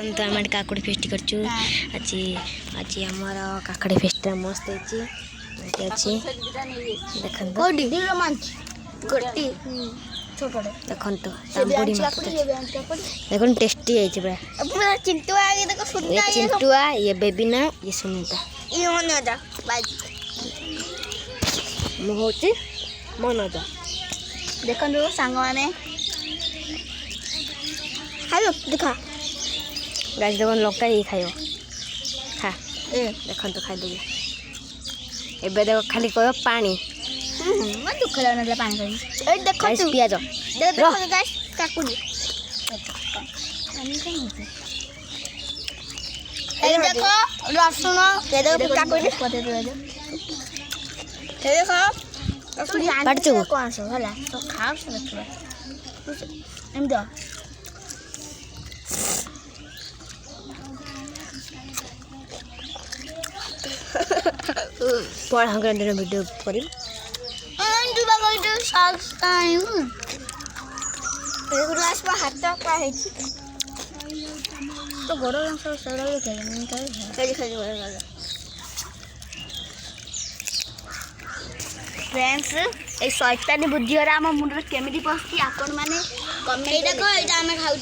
देखो तो आम काकुड़ी फेस्ट करचु आज आज आमर काकड़ी फेस्ट मस्त अच्छी देखो देखो टेस्टी है पूरा चिंटुआ ये बेबीना ये सुनीता मुझे मनोज देखो सांग मैंने हेलो देखा गाइस देखो लंका ये खायो खा देखो तो खाई देबे एबे देखो खाली कहो पानी मन दुख लागला पानी खाई ए देखो गाइस पियाज देखो गाइस काकुड़ी ए देखो लहसुन ये देखो काकुड़ी पते दे दे ये देखो काकुड़ी काटचो कौन सा होला तो खाओ से देखो एम दो पर हम दिन वीडियो करी अंडू बागो साक्स टाइम एक ग्लास पर हाथ का है तो गोरो रंग से सड़ा के खाई वाला फ्रेंड्स ए शैतानी बुद्धि रा हम मुंडर केमिति पस्ती आपण माने कमेंट देखो एटा हम खाउ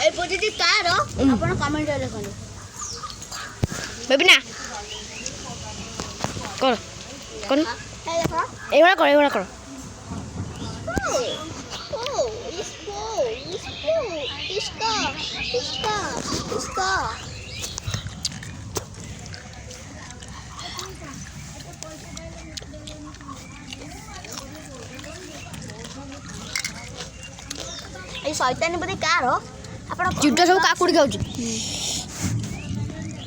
ए बुद्धि कार आपण कमेंट रे लिखो बेबी ना कर कर ए देखो एवढा कर इसका ए शैतानी बुद्धि कार आपण चिंटा सब काकुड़ी खाउची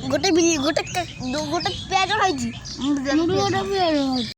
गोटे गोटे प्याज खाई